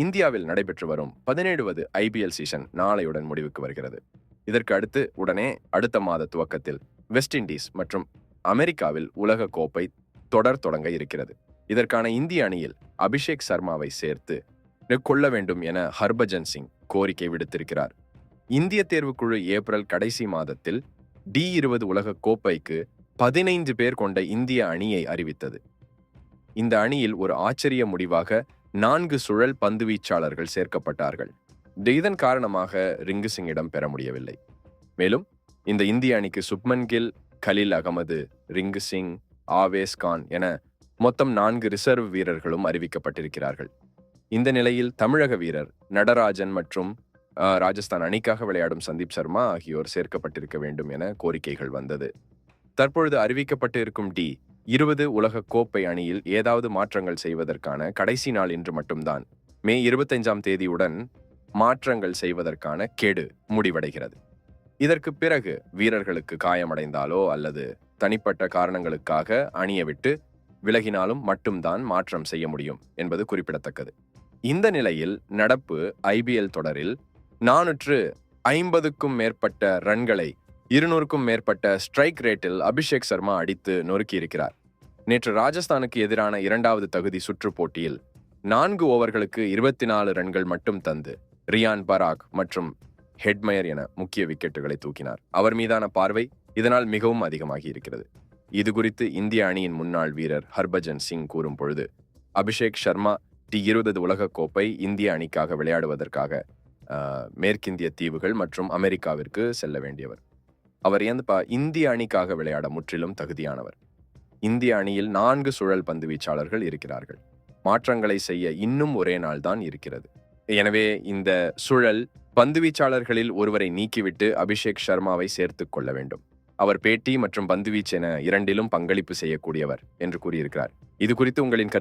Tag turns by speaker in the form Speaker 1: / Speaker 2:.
Speaker 1: இந்தியாவில் நடைபெற்று வரும் 17வது ஐபிஎல் சீசன் நாளையுடன் முடிவுக்கு வருகிறது. இதற்கு அடுத்து உடனே அடுத்த மாத துவக்கத்தில் வெஸ்ட் இண்டீஸ் மற்றும் அமெரிக்காவில் உலக கோப்பை தொடர் தொடங்க இருக்கிறது. இதற்கான இந்திய அணியில் அபிஷேக் சர்மாவை சேர்த்து கொள்ள வேண்டும் என ஹர்பஜன் சிங் கோரிக்கை விடுத்திருக்கிறார். இந்திய தேர்வுக்குழு ஏப்ரல் கடைசி மாதத்தில் D20 உலக கோப்பைக்கு 15 பேர் கொண்ட இந்திய அணியை அறிவித்தது. இந்த அணியில் ஒரு ஆச்சரிய முடிவாக 4 சுழல் பந்துவீச்சாளர்கள் சேர்க்கப்பட்டார்கள். இதன் காரணமாக ரிங்கு சிங்கிடம் பெற முடியவில்லை. மேலும் இந்த இந்திய அணிக்கு சுப்மன் கில், கலீல் அகமது, ரிங்கு சிங், ஆவேஸ் கான் என மொத்தம் 4 ரிசர்வ் வீரர்களும் அறிவிக்கப்பட்டிருக்கிறார்கள். இந்த நிலையில் தமிழக வீரர் நடராஜன் மற்றும் ராஜஸ்தான் அணிக்காக விளையாடும் சந்தீப் சர்மா ஆகியோர் சேர்க்கப்பட்டிருக்க வேண்டும் என கோரிக்கைகள் வந்தது. தற்பொழுது அறிவிக்கப்பட்டு இருக்கும் D20 உலக கோப்பை அணியில் ஏதாவது மாற்றங்கள் செய்வதற்கான கடைசி நாள் இன்று மட்டும்தான். மே 25ஆம் தேதியுடன் மாற்றங்கள் செய்வதற்கான கெடு முடிவடைகிறது. இதற்கு பிறகு வீரர்களுக்கு காயமடைந்தாலோ அல்லது தனிப்பட்ட காரணங்களுக்காக அணியை விட்டு விலகினாலும் மட்டும்தான் மாற்றம் செய்ய முடியும் என்பது குறிப்பிடத்தக்கது. இந்த நிலையில் நடப்பு ஐபிஎல் தொடரில் 450க்கும் மேற்பட்ட ரன்களை 200க்கும் மேற்பட்ட ஸ்ட்ரைக் ரேட்டில் அபிஷேக் சர்மா அடித்து நொறுக்கியிருக்கிறார். நேற்று ராஜஸ்தானுக்கு எதிரான 2வது தகுதி சுற்று போட்டியில் 4 ஓவர்களுக்கு 24 ரன்கள் மட்டும் தந்து ரியான் பராக் மற்றும் ஹெட்மயர் என முக்கிய விக்கெட்டுகளை தூக்கினார். அவர் மீதான பார்வை இதனால் மிகவும் அதிகமாகி இருக்கிறது. இது குறித்து இந்திய அணியின் முன்னாள் வீரர் ஹர்பஜன் சிங் கூறும் பொழுது, அபிஷேக் சர்மா D20 உலக கோப்பை இந்திய அணிக்காக விளையாடுவதற்காக மேற்கிந்திய தீவுகள் மற்றும் அமெரிக்காவிற்கு செல்ல வேண்டியவர். அவர் இந்திய அணிக்காக விளையாட முற்றிலும் தகுதியானவர். இந்திய அணியில் 4 சுழல் பந்து வீச்சாளர்கள் இருக்கிறார்கள். மாற்றங்களை செய்ய இன்னும் ஒரே நாள் தான் இருக்கிறது. எனவே இந்த சுழல் பந்துவீச்சாளர்களில் ஒருவரை நீக்கிவிட்டு அபிஷேக் சர்மாவை சேர்த்துக் கொள்ள வேண்டும். அவர் பேட்டி மற்றும் பந்துவீச்சு என இரண்டிலும் பங்களிப்பு செய்யக்கூடியவர் என்று கூறியிருக்கிறார். இது குறித்து உங்களின்